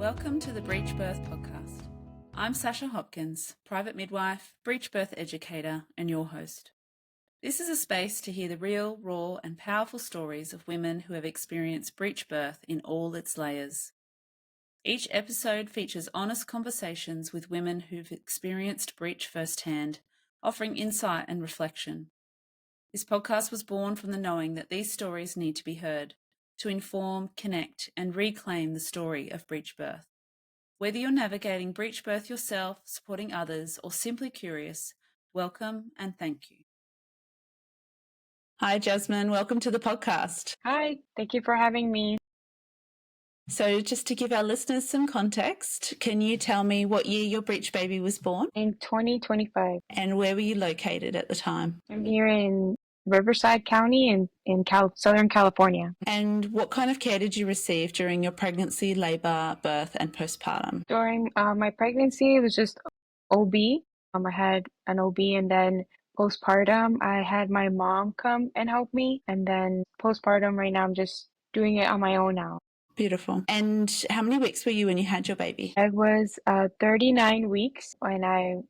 Welcome to the Breech Birth Podcast. I'm Sasha Hopkins, private midwife, breech birth educator, and your host. This is a space to hear the real, raw, and powerful stories of women who have experienced breech birth in all its layers. Each episode features honest conversations with women who've experienced breech firsthand, offering insight and reflection. This podcast was born from the knowing that these stories need to be heard, to inform, connect, and reclaim the story of breech birth. Whether you're navigating breech birth yourself, supporting others, or simply curious, welcome and thank you. Hi, Jazmin. Welcome to the podcast. Hi, thank you for having me. So just to give our listeners some context, can you tell me what year your breech baby was born? In 2025. And where were you located at the time? I'm here in Riverside County in Southern California. And what kind of care did you receive during your pregnancy, labor, birth, and postpartum? During my pregnancy, it was just OB. I had an OB, and then postpartum, I had my mom come and help me. And then postpartum, right now, I'm just doing it on my own now. Beautiful. And how many weeks were you when you had your baby? I was 39 weeks when I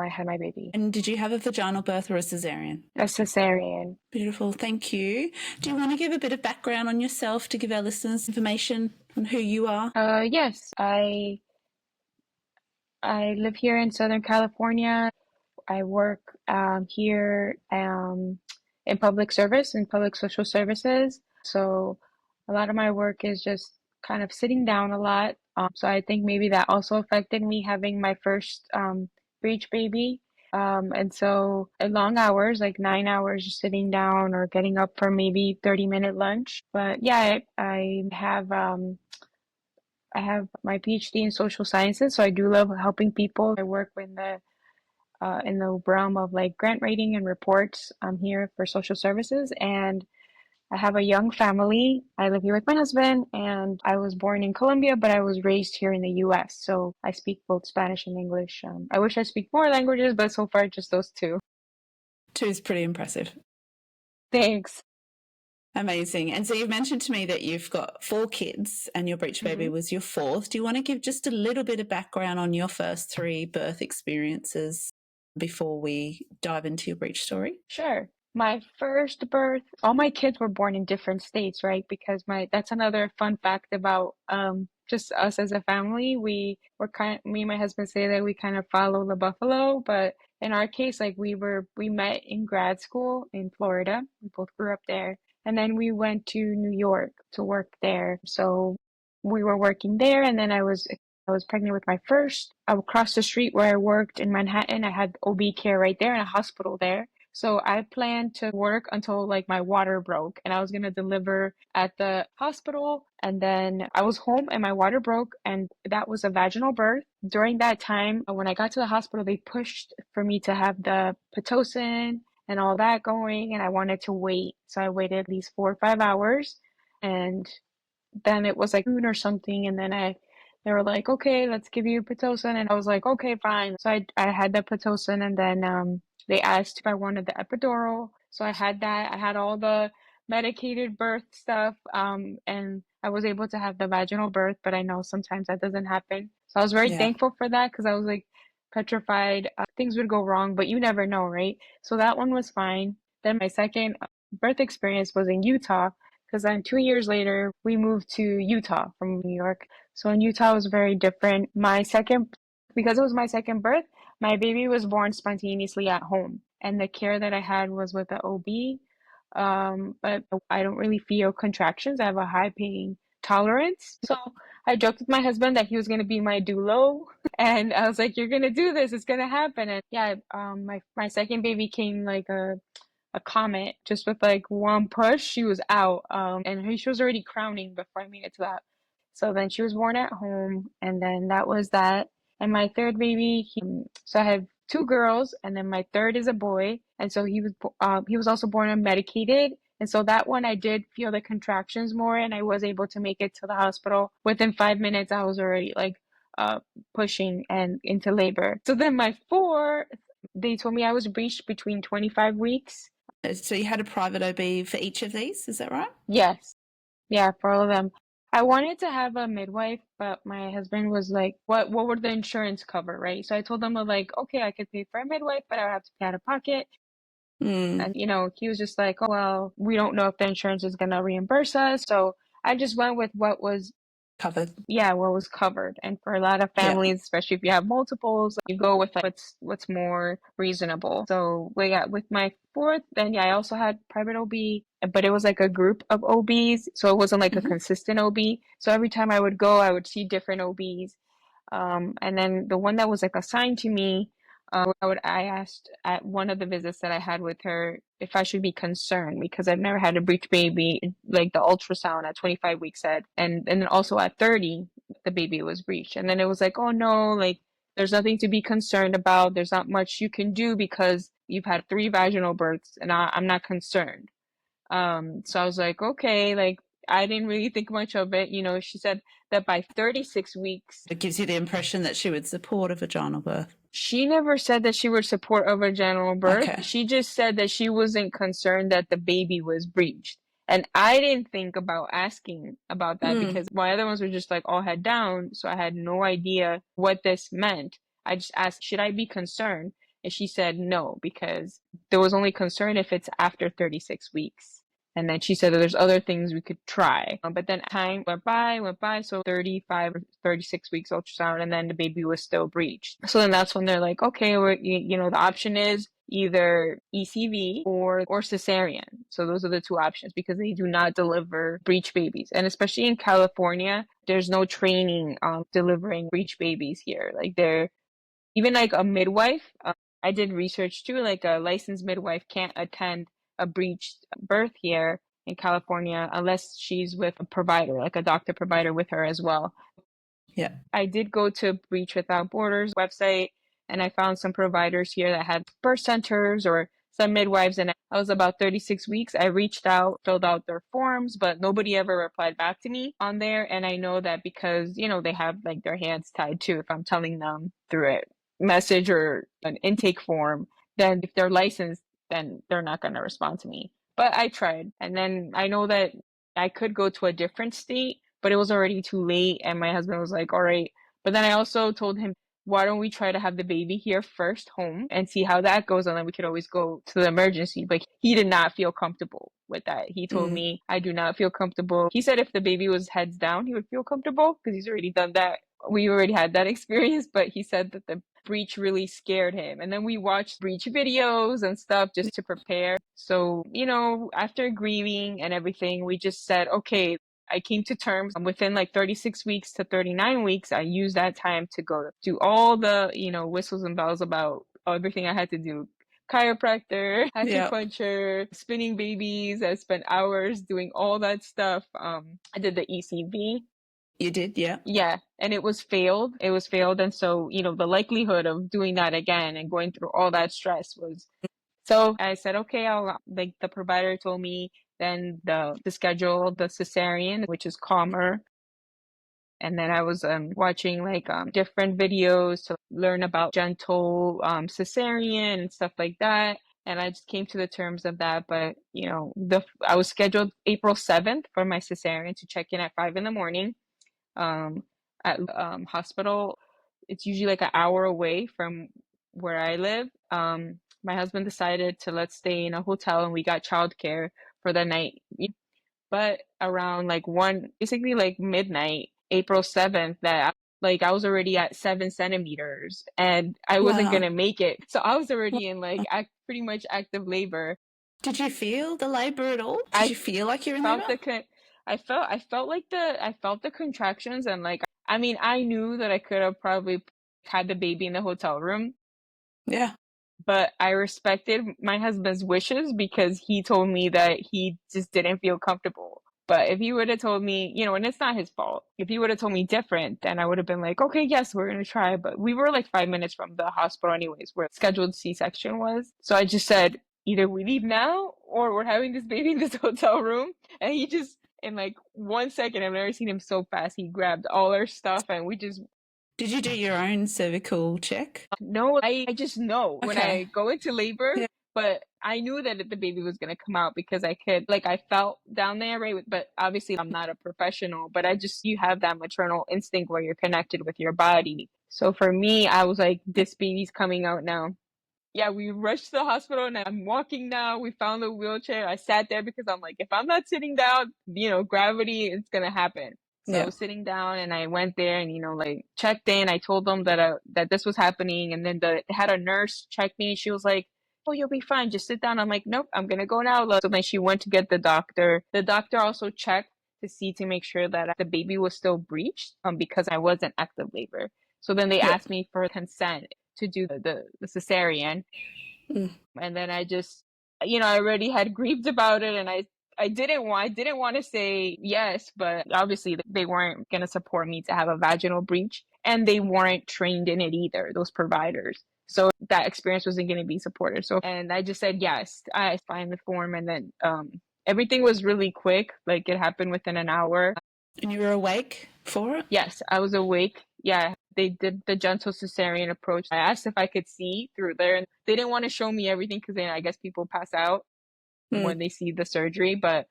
had my baby. And did you have a vaginal birth or a cesarean? A cesarean. Beautiful, thank you. Do you want to give a bit of background on yourself to give our listeners information on who you are? Yes, I live here in Southern California. I work here in public service, in public social services. So a lot of my work is just kind of sitting down a lot. So I think maybe that also affected me having my first breech baby. And so long hours, like 9 hours just sitting down or getting up for maybe 30-minute lunch. But yeah, I have my PhD in social sciences, so I do love helping people. I work in the realm of like grant writing and reports. I'm here for social services, and I have a young family. I live here with my husband, and I was born in Colombia, but I was raised here in the US, so I speak both Spanish and English. I wish I speak more languages, but so far just those two. Two is pretty impressive. Thanks. Amazing. And so you've mentioned to me that you've got 4 kids and your breech baby was your 4th. Do you want to give just a little bit of background on your first 3 birth experiences before we dive into your breech story? Sure. My first birth, all my kids were born in different states, right? Because that's another fun fact about just us as a family. Me and my husband say that we kind of follow the buffalo, but in our case, like we met in grad school in Florida. We both grew up there. And then we went to New York to work there. So we were working there, and then I was pregnant with my first. Across the street where I worked in Manhattan, I had OB care right there and a hospital there. So I planned to work until like my water broke, and I was gonna deliver at the hospital, and then I was home and my water broke, and that was a vaginal birth. During that time, when I got to the hospital, they pushed for me to have the Pitocin and all that going, and I wanted to wait. So I waited at least 4 or 5 hours, and then it was like noon or something, and then they were like, okay, let's give you Pitocin, and I was like, okay, fine. So I had the Pitocin, and then they asked if I wanted the epidural. So I had that. I had all the medicated birth stuff, and I was able to have the vaginal birth, but I know sometimes that doesn't happen. So I was very thankful for that, because I was like petrified things would go wrong, but you never know, right? So that one was fine. Then my second birth experience was in Utah, because then 2 years later we moved to Utah from New York. So in Utah it was very different. Because it was my second birth, my baby was born spontaneously at home, and the care that I had was with the OB. But I don't really feel contractions. I have a high pain tolerance. So I joked with my husband that he was going to be my doula, and I was like, "You're going to do this. It's going to happen." And yeah, my second baby came like a comet, just with like one push, she was out. And she was already crowning before I made it to that. So then she was born at home, and then that was that. And my third baby, so I have 2 girls, and then my third is a boy, and so he was also born unmedicated, and so that one I did feel the contractions more, and I was able to make it to the hospital. Within 5 minutes, I was already like pushing and into labor. So then my four, they told me I was breached between 25 weeks. So you had a private OB for each of these, is that right? Yes. Yeah, for all of them. I wanted to have a midwife, but my husband was like, what would the insurance cover, right? So I told him, like, okay, I could pay for a midwife, but I would have to pay out of pocket. Mm. And, he was just like, oh, well, we don't know if the insurance is going to reimburse us. So I just went with what was Covered. yeah, what was covered. And for a lot of Yeah. families, especially if you have multiples, you go with like, what's more reasonable. So with my fourth, then yeah, I also had private OB, but it was like a group of OBs, so it wasn't like a Hmm. consistent OB. So every time I would go, I would see different OBs. And then the one that was like assigned to me, I asked at one of the visits that I had with her if I should be concerned because I've never had a breech baby. Like the ultrasound at 25 weeks said, and then also at 30, the baby was breech. And then it was like, oh no, like there's nothing to be concerned about. There's not much you can do because you've had 3 vaginal births, and I'm not concerned. So I was like, okay, like I didn't really think much of it. She said that by 36 weeks, It gives you the impression that she would support a vaginal birth. she never said that she would support a vaginal birth. Okay. She just said that she wasn't concerned that the baby was breached. And I didn't think about asking about that because my other ones were just like all head down. So I had no idea what this meant. I just asked, should I be concerned? And she said no, because there was only concern if it's after 36 weeks. And then she said that there's other things we could try. But then time went by. So 35 or 36 weeks ultrasound, and then the baby was still breached. So then that's when they're like, okay, the option is either ECV or cesarean. So those are the 2 options because they do not deliver breech babies. And especially in California, there's no training on delivering breech babies here. Like even like a midwife, I did research too, like a licensed midwife can't attend a breached birth here in California unless she's with a provider, like a doctor provider with her as well. Yeah. I did go to Breech Without Borders website and I found some providers here that had birth centers or some midwives, and I was about 36 weeks. I reached out, filled out their forms, but nobody ever replied back to me on there. And I know that because, they have like their hands tied too. If I'm telling them through a message or an intake form, then if they're licensed, then they're not going to respond to me. But I tried. And then I know that I could go to a different state, but it was already too late. And my husband was like, all right. But then I also told him, why don't we try to have the baby here first home and see how that goes? And then we could always go to the emergency. But he did not feel comfortable with that. He told me, I do not feel comfortable. He said if the baby was heads down, he would feel comfortable because he's already done that. We already had that experience, but he said that the breech really scared him. And then we watched breech videos and stuff just to prepare. So, after grieving and everything, we just said, okay, I came to terms within like 36 weeks to 39 weeks. I used that time to go do all the, whistles and bells about everything I had to do. Chiropractor, acupuncture, spinning babies. I spent hours doing all that stuff. I did the ECV. You did, yeah. Yeah, and it was failed. It was failed. And so, the likelihood of doing that again and going through all that stress was. So I said, okay, like the provider told me then the schedule, the cesarean, which is calmer. And then I was watching like different videos to learn about gentle cesarean and stuff like that. And I just came to the terms of that. But, I was scheduled April 7th for my cesarean to check in at 5 in the morning at hospital. It's usually like an hour away from where I live. My husband decided to let's stay in a hotel and we got childcare for the night. But around like basically like midnight, April 7th, that like I was already at 7 centimeters and I wasn't gonna make it. So I was already in like pretty much active labor. Did you feel the labor at all? Did you feel like you're in labor? I felt the contractions and like, I mean, I knew that I could have probably had the baby in the hotel room. Yeah. But I respected my husband's wishes because he told me that he just didn't feel comfortable. But if he would have told me, and it's not his fault, if he would have told me different, then I would have been like, okay, yes, we're going to try. But we were like 5 minutes from the hospital anyways, where scheduled C-section was. So I just said, either we leave now or we're having this baby in this hotel room. And he just, in like 1 second, I've never seen him so fast. He grabbed all our stuff and we just. Did you do your own cervical check? No, I just know when I go into labor, But I knew that the baby was gonna come out because I felt down there, right? But obviously I'm not a professional, but you have that maternal instinct where you're connected with your body. So for me, I was like, this baby's coming out now. Yeah, we rushed to the hospital and I'm walking now. We found the wheelchair. I sat there because I'm like, if I'm not sitting down, gravity is gonna happen. So I Yeah. was sitting down and I went there and, like checked in. I told them that this was happening. And then they had a nurse check me. She was like, oh, you'll be fine. Just sit down. I'm like, nope, I'm gonna go now. So then she went to get the doctor. The doctor also checked to make sure that the baby was still breeched, because I was in active labor. So then they Yeah. asked me for consent to do the cesarean. Mm. And then I just, I already had grieved about it, and I didn't want to say yes, but obviously they weren't going to support me to have a vaginal breech, and they weren't trained in it either, those providers. So that experience wasn't going to be supported. So, and I just said yes. I signed the form, and then everything was really quick. Like, it happened within an hour. And you were awake for it? Yes, I was awake. Yeah, they did the gentle cesarean approach. I asked if I could see through there, and they didn't want to show me everything because then I guess people pass out Mm. when they see the surgery. But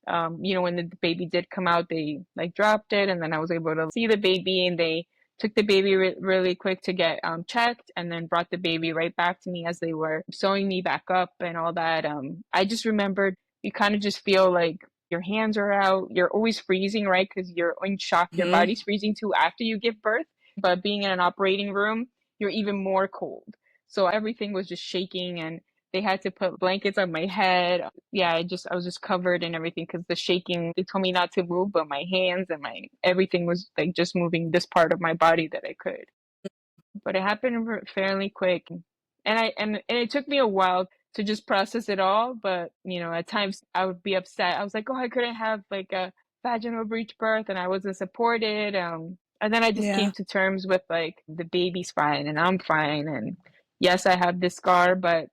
when the baby did come out, they like dropped it, and then I was able to see the baby, and they took the baby really quick to get checked, and then brought the baby right back to me as they were sewing me back up and all that. I just remembered, you kind of just feel like your hands are out. You're always freezing, right? Because you're in shock. Your Mm-hmm. body's freezing too after you give birth. But being in an operating room, you're even more cold. So everything was just shaking, and they had to put blankets on my head. Yeah, I was just covered and everything because the shaking, they told me not to move, but my hands and everything was like just moving this part of my body that I could. But it happened fairly quick. And it took me a while to just process it all. But, at times I would be upset. I was like, oh, I couldn't have like a vaginal breech birth and I wasn't supported. And then I just Yeah. came to terms with like the baby's fine and I'm fine. And yes, I have this scar, but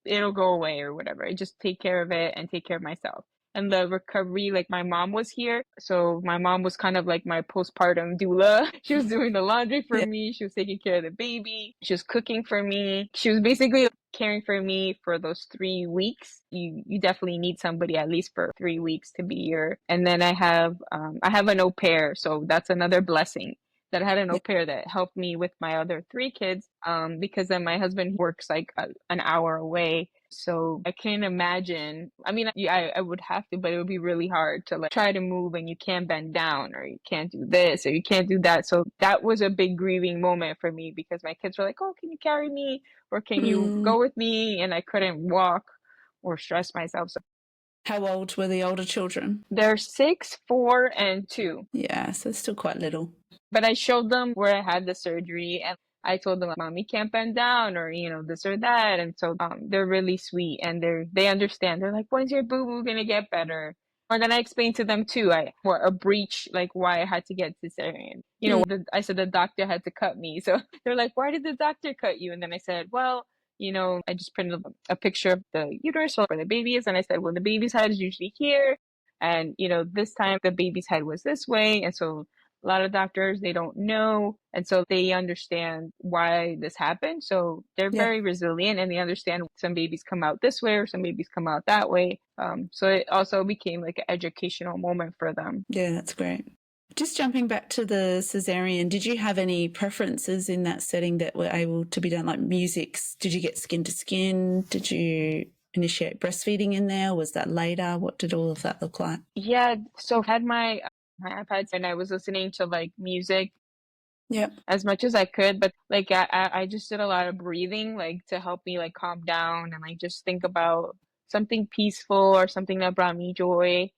it'll go away or whatever. I just take care of it and take care of myself. And the recovery, like my mom was here. So my mom was kind of like my postpartum doula. She was doing the laundry for Yeah. me. She was taking care of the baby. She was cooking for me. She was basically caring for me for those 3 weeks. You definitely need somebody at least for 3 weeks to be your. And then I have an au pair, so that's another blessing that I had an au Yeah. pair that helped me with my other 3 kids. Because then my husband works like an hour away. So I can't imagine. I mean, I would have to, but it would be really hard to like try to move and you can't bend down or you can't do this or you can't do that. So that was a big grieving moment for me because my kids were like, oh, can you carry me? Or can you Mm. go with me? And I couldn't walk or stress myself. So How old were the older children? they're 6, 4, and 2. Yeah, so still quite little. But I showed them where I had the surgery and I told them, Mommy can't bend down or, this or that. And so they're really sweet and they understand. They're like, when's your boo-boo gonna get better? And then I explained to them too, what a breech, like why I had to get cesarean. Mm. I said the doctor had to cut me. So they're like, why did the doctor cut you? And then I said, well, I just printed a picture of the uterus where the baby is. And I said, well, the baby's head is usually here. And, this time the baby's head was this way. And so a lot of doctors, they don't know. And so they understand why this happened. So they're Yeah. very resilient and they understand some babies come out this way or some babies come out that way. So it also became like an educational moment for them. Yeah, that's great. Just jumping back to the cesarean, did you have any preferences in that setting that were able to be done, like musics? Did you get skin to skin? Did you initiate breastfeeding in there? Was that later? What did all of that look like? Yeah. So I had my iPads and I was listening to like music Yep. as much as I could, but like I just did a lot of breathing like to help me like calm down and like just think about something peaceful or something that brought me joy.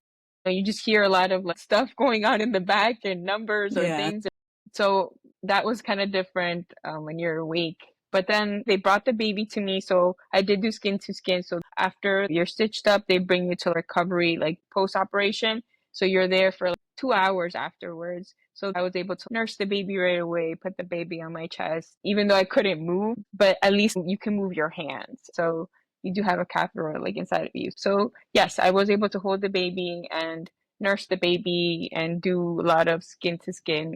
You just hear a lot of like stuff going on in the back and numbers or Yeah. things. So that was kind of different when you're awake. But then they brought the baby to me, so I did do skin to skin. So after you're stitched up, they bring you to recovery, like post operation. So you're there for like 2 hours afterwards. So I was able to nurse the baby right away, put the baby on my chest, even though I couldn't move, but at least you can move your hands. So you do have a catheter like inside of you. So yes, I was able to hold the baby and nurse the baby and do a lot of skin to skin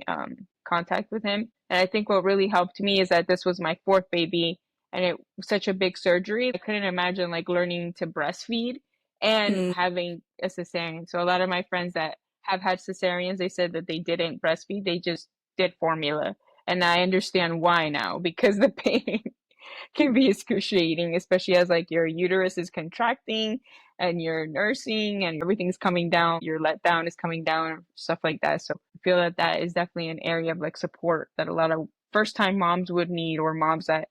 contact with him. And I think what really helped me is that this was my fourth baby and it was such a big surgery. I couldn't imagine like learning to breastfeed and Mm, having a cesarean. So a lot of my friends that have had cesareans, they said that they didn't breastfeed, they just did formula. And I understand why now, because the pain can be excruciating, especially as like your uterus is contracting and you're nursing and everything's coming down, your letdown is coming down, stuff like that. So I feel that that is definitely an area of like support that a lot of first time moms would need, or moms that,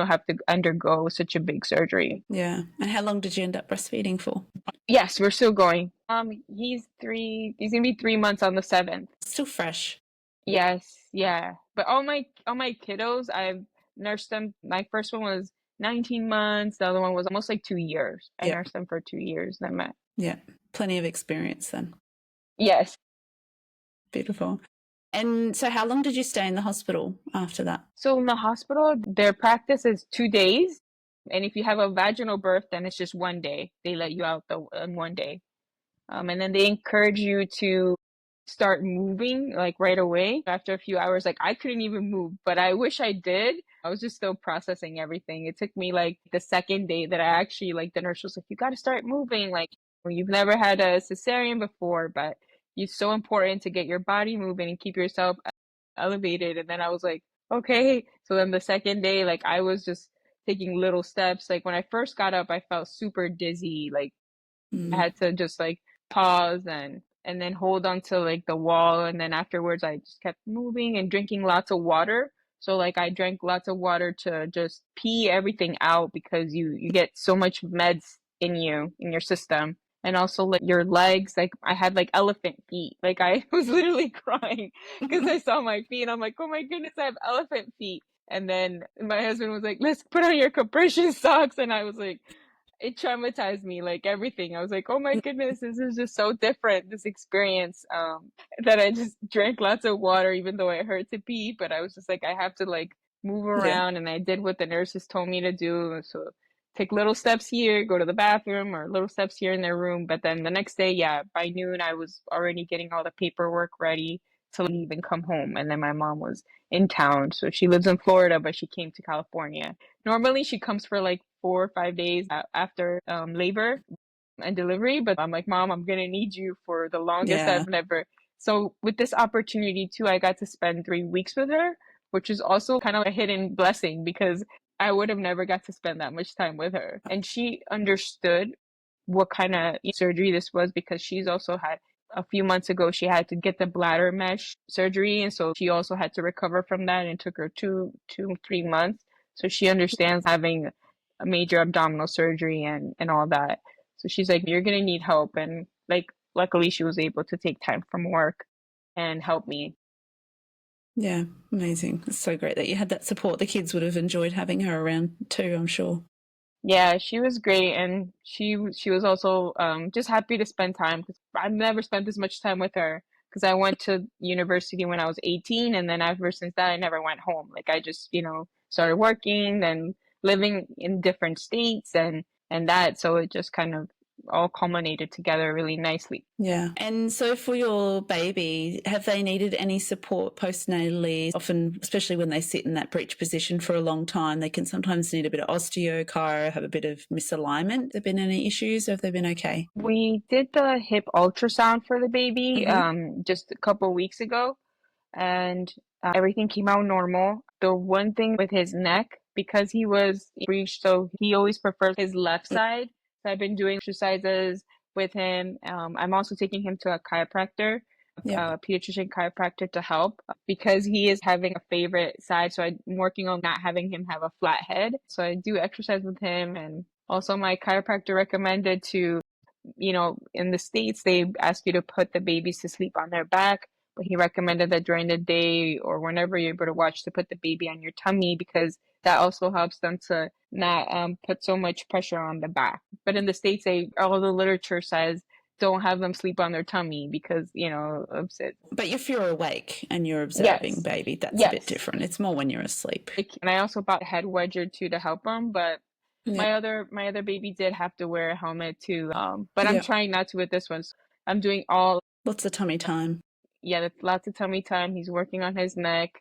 have to undergo such a big surgery. yeah. And how long did you end up breastfeeding for? Yes, we're still going. He's gonna be 3 months on the 7th. Still fresh. Yes, yeah. But all my kiddos, I've nursed them. My first one was 19 months. The other one was almost like 2 years. I Yep. nursed them for 2 years. Then met. Yeah. Plenty of experience then. Yes. Beautiful. And so how long did you stay in the hospital after that? So in the hospital, their practice is 2 days. And if you have a vaginal birth, then it's just one day. They let you out in one day. And then they encourage you to start moving like right away after a few hours. Like I couldn't even move, but I wish I did. I was just still processing everything. It took me like the second day that I actually, like, the nurse was like, you got to start moving. Like, you've never had a cesarean before, but it's so important to get your body moving and keep yourself elevated. And then I was like, okay. So then the second day, like, I was just taking little steps. Like when I first got up, I felt super dizzy. Like I Mm, had to just like pause and then hold on to like the wall, and then afterwards I just kept moving and drinking lots of water. So like I drank lots of water to just pee everything out, because you get so much meds in your system. And also like your legs, like I had like elephant feet. Like I was literally crying because I saw my feet. I'm like, oh my goodness, I have elephant feet. And then my husband was like, let's put on your compression socks. And I was like, it traumatized me, like everything. I was like, oh my goodness, this is just so different, this experience. That I just drank lots of water, even though it hurt to pee, but I was just like, I have to like move yeah. around, and I did what the nurses told me to do. So take little steps here, go to the bathroom, or little steps here in their room. But then the next day, yeah, by noon, I was already getting all the paperwork ready to leave and come home. And then my mom was in town. So she lives in Florida, but she came to California. Normally, she comes for like 4 or 5 days after labor and delivery, but I'm like, Mom, I'm gonna need you for the longest Yeah. I've never. So with this opportunity too, I got to spend 3 weeks with her, which is also kind of a hidden blessing, because I would have never got to spend that much time with her. And she understood what kind of surgery this was, because she's also had a few months ago, she had to get the bladder mesh surgery. And so she also had to recover from that, and it took her 3 months. So she understands having a major abdominal surgery and all that. So she's like, you're gonna need help. And like, luckily she was able to take time from work and help me. Yeah. Amazing. It's so great that you had that support. The kids would have enjoyed having her around too, I'm sure. Yeah, she was great, and she was also just happy to spend time, because I've never spent this much time with her, because I went to university when I was 18, and then ever since that I never went home. Like I just, started working and living in different states and that, so it just kind of all culminated together really nicely. Yeah. And so for your baby, have they needed any support postnatally? Often, especially when they sit in that breech position for a long time, they can sometimes need a bit of osteo, chiro, have a bit of misalignment. Have there been any issues, or have they been okay? We did the hip ultrasound for the baby Mm-hmm. just a couple weeks ago, and everything came out normal. The one thing with his neck, because he was breached, so he always prefers his left side. So I've been doing exercises with him. I'm also taking him to a chiropractor, Yep. a pediatrician chiropractor, to help, because he is having a favorite side. So I'm working on not having him have a flat head. So I do exercise with him, and also my chiropractor recommended to, in the States, they ask you to put the babies to sleep on their back, but he recommended that during the day or whenever you're able to watch, to put the baby on your tummy, because that also helps them to not put so much pressure on the back. But in the States, all the literature says don't have them sleep on their tummy, because, of it. But if you're awake and you're observing Yes, baby, that's a bit yes. different. It's more when you're asleep. And I also bought a head wedger too to help them, but Yeah. my other baby did have to wear a helmet too. But I'm Yeah. trying not to with this one. So I'm doing all. Lots of tummy time. Yeah, that's lots of tummy time. He's working on his neck,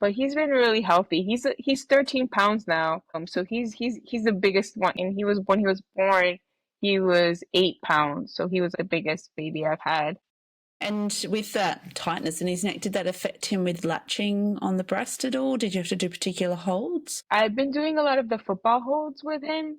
but he's been really healthy. He's 13 pounds now. So he's the biggest one. And he was when he was born, he was 8 pounds. So he was the biggest baby I've had. And with that tightness in his neck, did that affect him with latching on the breast at all? Did you have to do particular holds? I've been doing a lot of the football holds with him,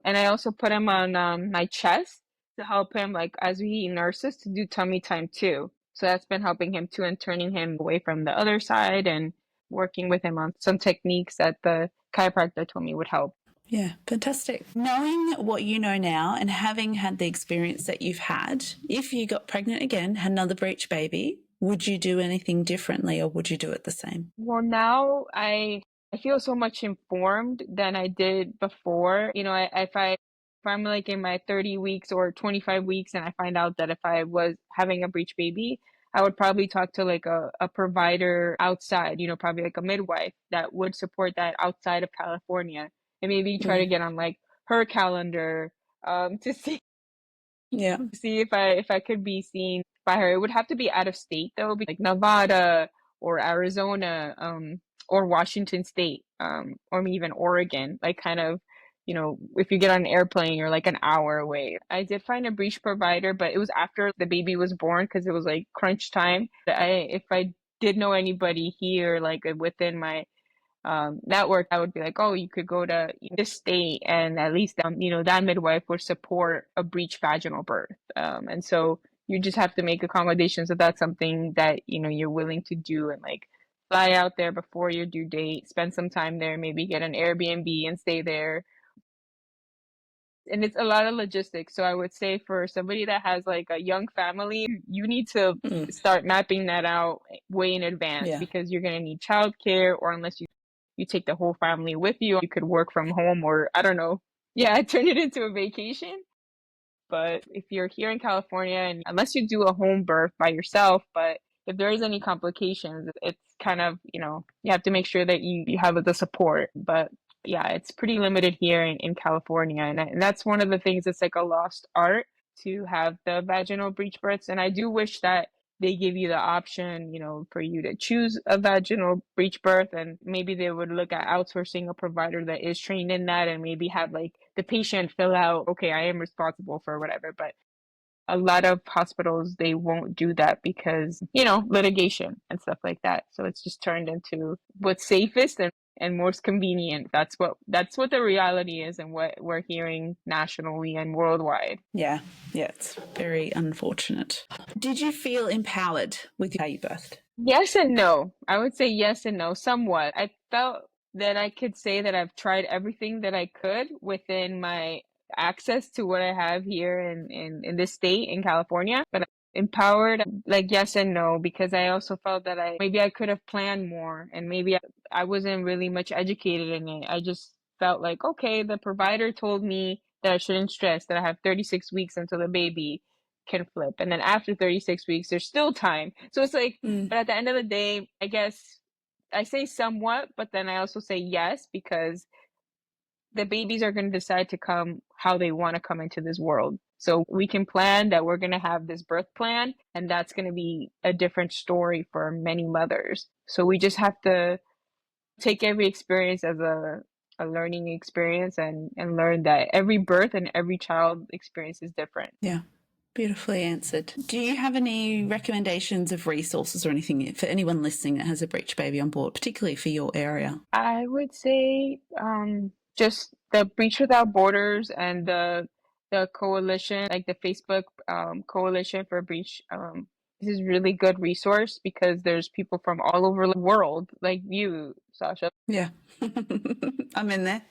and I also put him on my chest to help him, like as he nurses, to do tummy time too. So that's been helping him too, and turning him away from the other side and working with him on some techniques that the chiropractor told me would help. Yeah, fantastic. Knowing what you know now and having had the experience that you've had, if you got pregnant again, had another breech baby, would you do anything differently or would you do it the same? Well, now I feel so much informed than I did before. If I'm like in my 30 weeks or 25 weeks and I find out that if I was having a breech baby, I would probably talk to like a provider outside, probably like a midwife that would support that outside of California, and maybe try to get on like her calendar to see Yeah. if I could be seen by her. It would have to be out of state though, like Nevada or Arizona, or Washington State, or maybe even Oregon, like kind of, if you get on an airplane, you're like an hour away. I did find a breech provider, but it was after the baby was born because it was like crunch time. If I did know anybody here, like within my network, I would be like, oh, you could go to this state, and at least that midwife would support a breech vaginal birth. And so you just have to make accommodations if that's something that you're willing to do, and like fly out there before your due date, spend some time there, maybe get an Airbnb and stay there. And it's a lot of logistics. So I would say for somebody that has like a young family, you need to start mapping that out way in advance, because you're going to need childcare, or unless you take the whole family with you, you could work from home, or I don't know. Yeah, turn it into a vacation. But if you're here in California, and unless you do a home birth by yourself, but if there is any complications, it's kind of, you have to make sure that you have the support. But yeah, it's pretty limited here in California. And that's one of the things that's like a lost art, to have the vaginal breech births. And I do wish that they give you the option, for you to choose a vaginal breech birth, and maybe they would look at outsourcing a provider that is trained in that, and maybe have like the patient fill out, okay, I am responsible for whatever. But a lot of hospitals, they won't do that because, litigation and stuff like that. So it's just turned into what's safest and most convenient. That's what the reality is, and what we're hearing nationally and worldwide. Yeah, it's very unfortunate. Did you feel empowered with how you birthed? Yes and no. I would say yes and no, somewhat. I felt that I could say that I've tried everything that I could within my access to what I have here in this state in California. But empowered, like yes and no, because I also felt that maybe I could have planned more, and maybe I wasn't really much educated in it. I just felt like, okay, the provider told me that I shouldn't stress, that I have 36 weeks until the baby can flip. And then after 36 weeks, there's still time. So it's like, but at the end of the day, I guess I say somewhat, but then I also say yes, because the babies are going to decide to come how they want to come into this world. So we can plan that we're going to have this birth plan, and that's going to be a different story for many mothers. So we just have to take every experience as a learning experience, and learn that every birth and every child experience is different. Yeah. Beautifully answered. Do you have any recommendations of resources or anything for anyone listening that has a breech baby on board, particularly for your area? I would say just the Breech Without Borders, and the coalition, like the Facebook coalition for breech. This is really good resource, because there's people from all over the world, like you, Sasha. Yeah, I'm in there.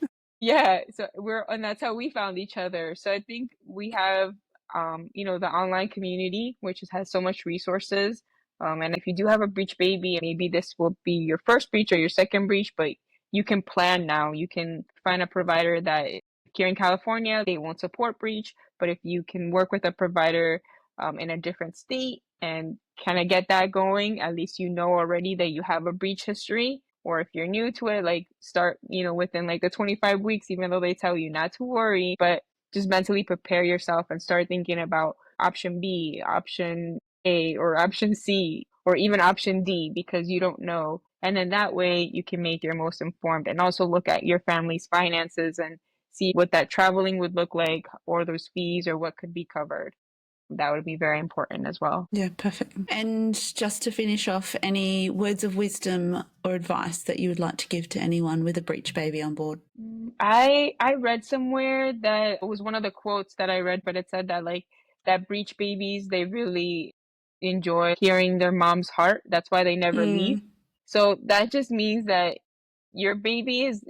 Yeah, so and that's how we found each other. So I think we have, the online community, which has so much resources. And if you do have a breech baby, maybe this will be your first breech or your second breech, but you can plan now. You can find a provider that here in California, they won't support breech, but if you can work with a provider in a different state and kind of get that going, at least you know already that you have a breech history. Or if you're new to it, like start, within like the 25 weeks, even though they tell you not to worry, but just mentally prepare yourself and start thinking about option B, option A, or option C, or even option D, because you don't know And then that way you can make your most informed and also look at your family's finances and see what that traveling would look like or those fees or what could be covered. That would be very important as well. Yeah, perfect. And just to finish off, any words of wisdom or advice that you would like to give to anyone with a breech baby on board? I read somewhere that it was one of the quotes that I read, but it said that like that breech babies, they really enjoy hearing their mom's heart. That's why they never leave. So that just means that your baby's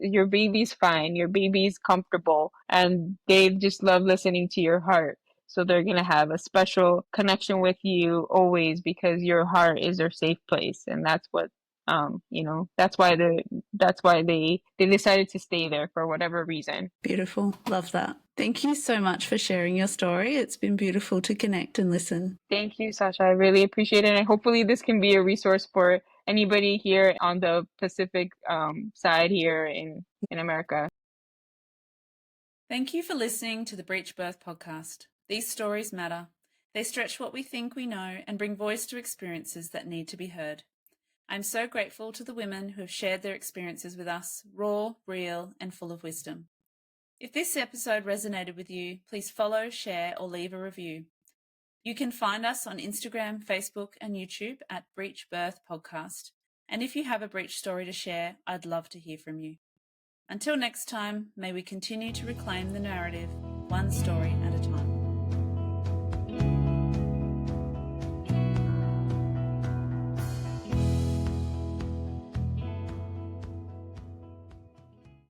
fine. Your baby's comfortable and they just love listening to your heart. So they're going to have a special connection with you always because your heart is their safe place. And that's what, that's why they decided to stay there for whatever reason. Beautiful. Love that. Thank you so much for sharing your story. It's been beautiful to connect and listen. Thank you, Sasha. I really appreciate it. And hopefully this can be a resource for anybody here on the Pacific side here in America. Thank you for listening to the Breech Birth podcast. These stories matter. They stretch what we think we know and bring voice to experiences that need to be heard. I'm so grateful to the women who have shared their experiences with us, raw, real, and full of wisdom. If this episode resonated with you, please follow, share, or leave a review. You can find us on Instagram, Facebook, and YouTube at Breech Birth Podcast. And if you have a breech story to share, I'd love to hear from you. Until next time, may we continue to reclaim the narrative, one story at a time.